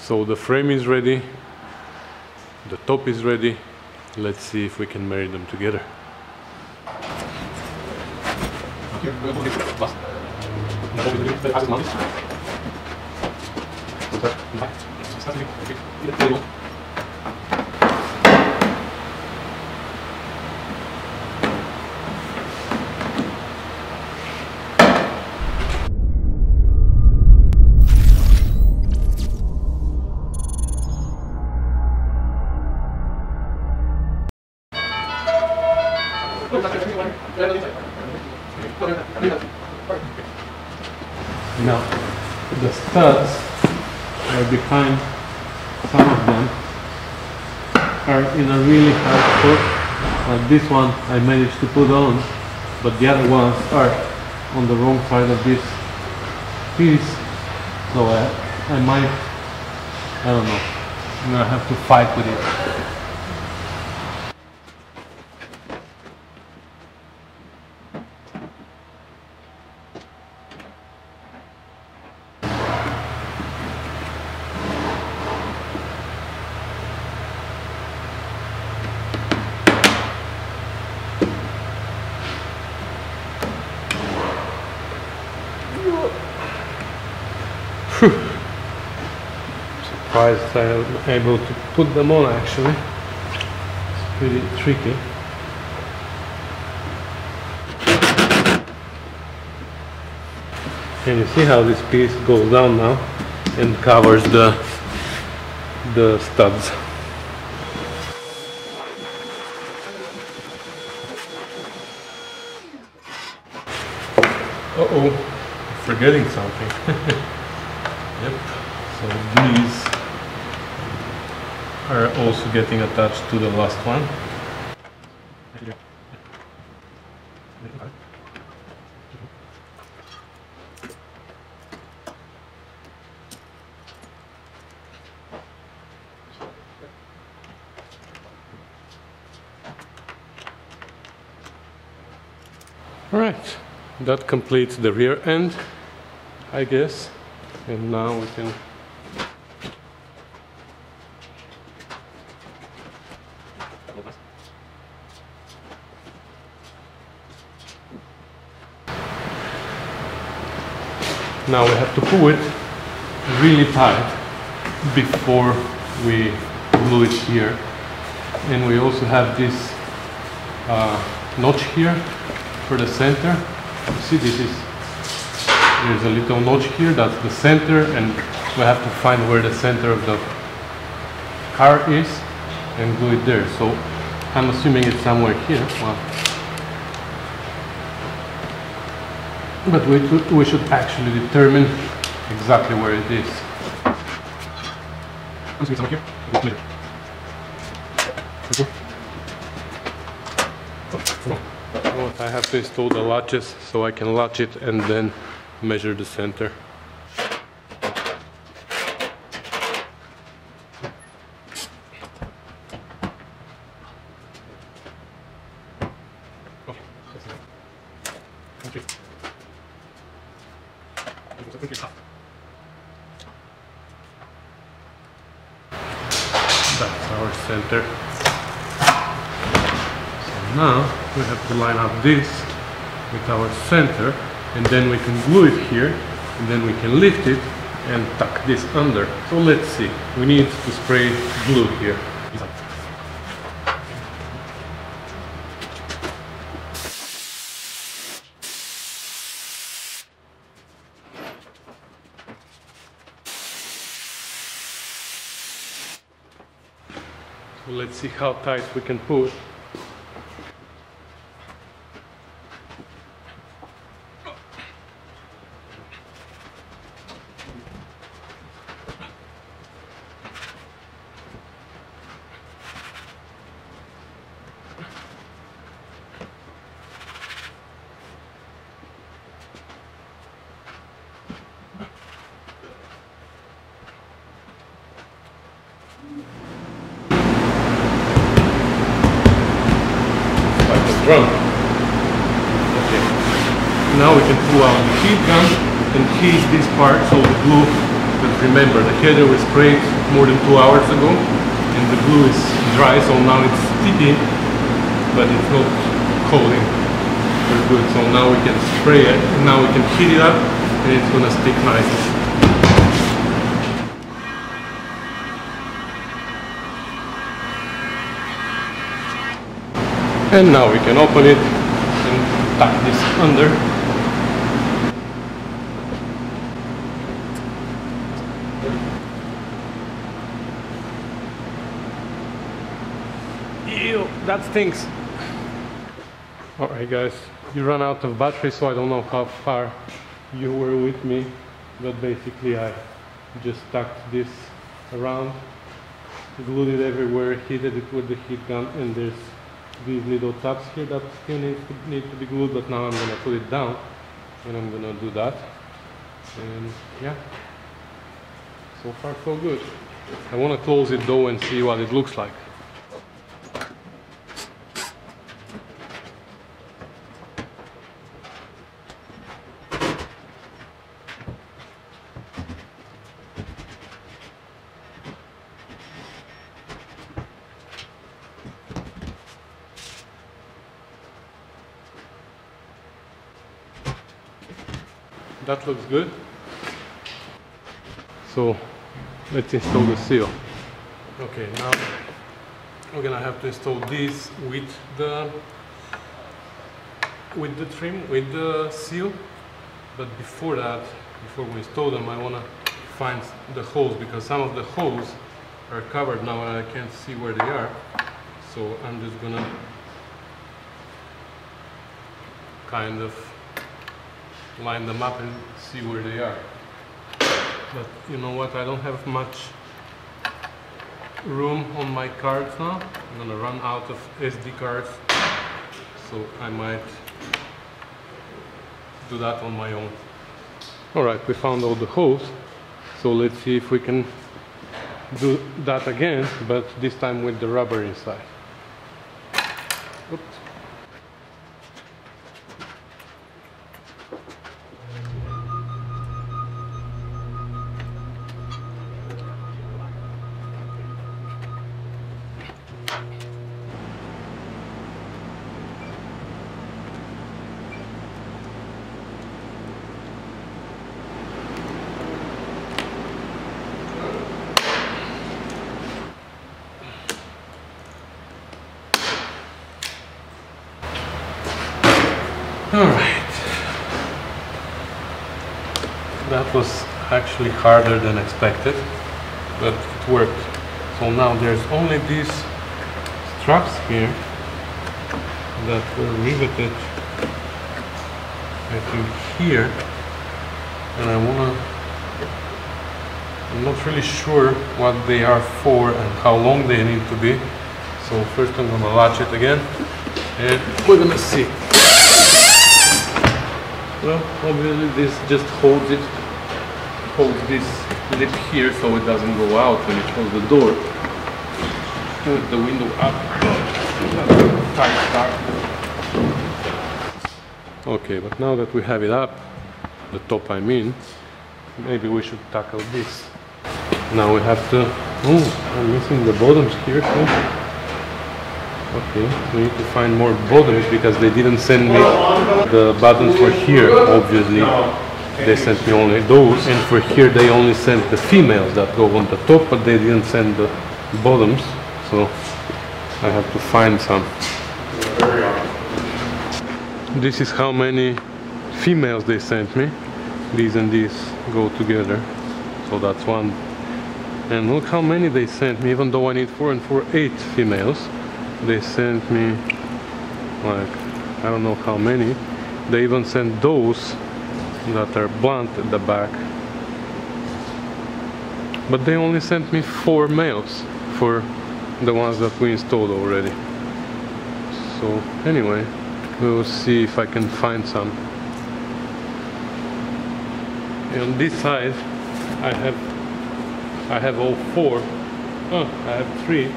So the frame is ready, the top is ready. Let's see if we can marry them together. Now, the studs are behind. Some of them are in a really hard spot. Like this one I managed to put on, but the other ones are on the wrong side of this piece. So I might, I don't know, I'm gonna have to fight with it. Surprised I am able to put them on actually. It's pretty tricky. Can you see how this piece goes down now and covers the studs? Uh-oh, forgetting something. Yep, so these are also getting attached to the last one. Alright, that completes the rear end, I guess, and now we can now we have to pull it really tight before we glue it here. And we also have this notch here for the center. You see, there's a little notch here, that's the center, and we have to find where the center of the car is and glue it there. So I'm assuming it's somewhere here. Well, but we should actually determine exactly where it is. Here. What I have to install the latches so I can latch it and then measure the center. That's our center. So now we have to line up this with our center, and then we can glue it here, and then we can lift it and tuck this under. So let's see, we need to spray glue here. So let's see how tight we can pull it. Drum. Okay. Now we can pull out the heat gun and heat this part so the glue can remember, the header was sprayed more than 2 hours ago, and the glue is dry, so now it's sticky, but it's not coating very good. So now we can spray it, and now we can heat it up, and it's gonna stick nicely. And now we can open it and tuck this under. Ew, that stinks. Alright guys, you run out of battery, so I don't know how far you were with me, but basically I just tucked this around, glued it everywhere, heated it with the heat gun, and there's these little tabs here that still need to be glued, but now I'm gonna put it down and I'm gonna do that. And yeah, so far so good. I want to close it though and see what it looks like. That looks good. So let's install the seal. Okay, now we're gonna have to install this with the trim, with the seal. But before that, before we install them, I wanna find the holes, because some of the holes are covered now and I can't see where they are. So I'm just gonna kind of line them up and see where they are. But you know what, I don't have much room on my cards now. I'm gonna run out of SD cards, so I might do that on my own. Alright, we found all the holes, so let's see if we can do that again, but this time with the rubber inside. Oops. Alright, that was actually harder than expected, but it worked. So now there's only these straps here that were riveted, I think here, and I'm not really sure what they are for and how long they need to be. So first I'm gonna latch it again and we're gonna see. Well, obviously this just holds this lip here so it doesn't go out when you close the door. Put the window up. Tight start. Okay, but now that we have it up, the top I mean, maybe we should tackle this. Now we have to... Oh, I'm missing the bottoms here too. Okay, we need to find more bottoms because they didn't send me the buttons for here, obviously. They sent me only those, and for here they only sent the females that go on the top, but they didn't send the bottoms, so I have to find some. This is how many females they sent me. These and these go together, so that's one. And look how many they sent me, even though I need 4 and 4, 8 females. They sent me, like, I don't know how many. They even sent those that are blunt at the back. But they only sent me 4 males for the ones that we installed already. So anyway, we will see if I can find some. And on this side, I have all 4. Oh, I have 3.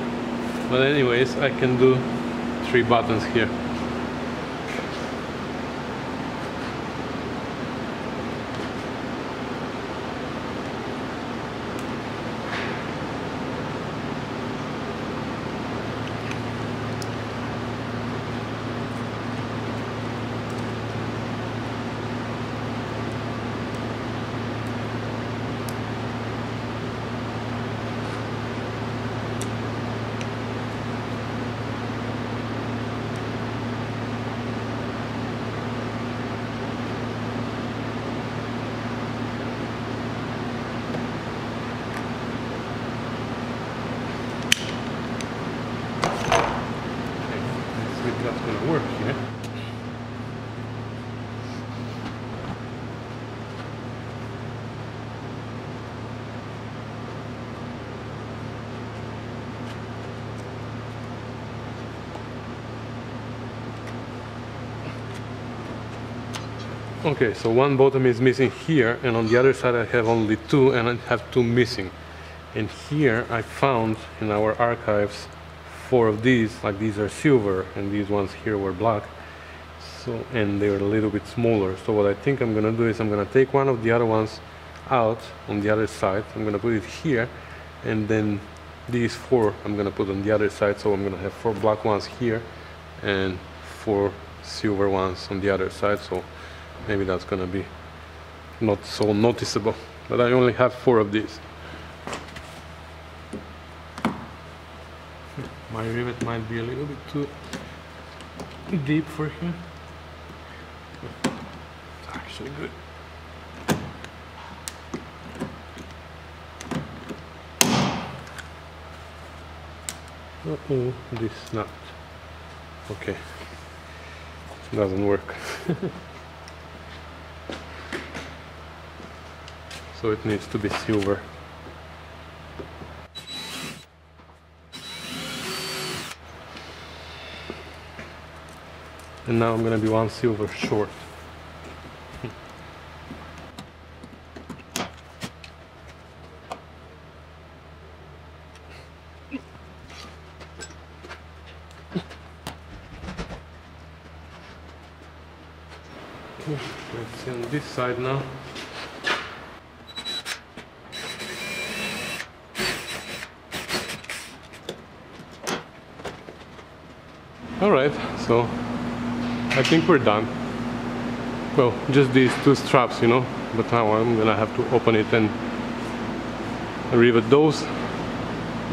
But anyways, I can do 3 buttons here. that's gonna work here. Okay, so one bottom is missing here, and on the other side I have only two, and I have two missing. And here I found in our archives 4 of these, like these are silver, and these ones here were black. So, and they're a little bit smaller. So what I think I'm gonna do is I'm gonna take one of the other ones out on the other side. I'm gonna put it here, and then these 4 I'm gonna put on the other side. So I'm gonna have 4 black ones here and 4 silver ones on the other side. So maybe that's gonna be not so noticeable, but I only have 4 of these. My rivet might be a little bit too deep for him. It's actually good. Uh-oh, this nut. Okay, doesn't work. So it needs to be silver. And now I'm gonna be 1 silver short. Let's see on this side now. Alright, so I think we're done. Well, just these 2 straps, you know, but now I'm gonna have to open it and rivet those.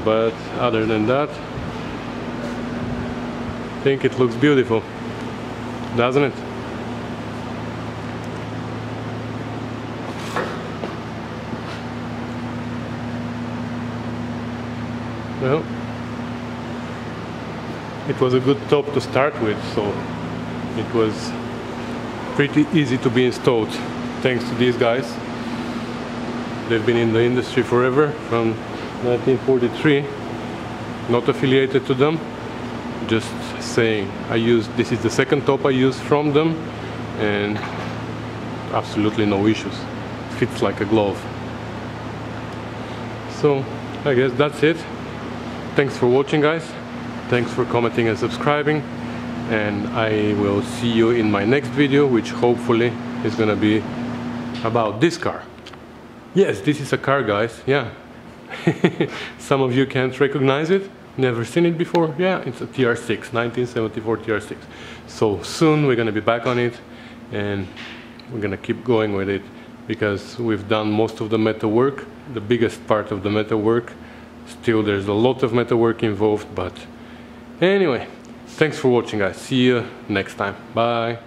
But other than that, I think it looks beautiful, doesn't it? Well, it was a good top to start with, so it was pretty easy to be installed thanks to these guys. They've been in the industry forever, from 1943. Not affiliated to them, just saying this is the second top I use from them, and absolutely no issues. Fits like a glove. So I guess that's it. Thanks for watching, guys. Thanks for commenting and subscribing, and I will see you in my next video, which hopefully is gonna be about this car. Yes, this is a car, guys. Yeah. Some of you can't recognize it, never seen it before. Yeah, it's a TR6, 1974 TR6. So soon we're gonna be back on it, and we're gonna keep going with it, because we've done most of the metal work, the biggest part of the metal work. Still, there's a lot of metal work involved, but anyway, thanks for watching, guys. See you next time. Bye.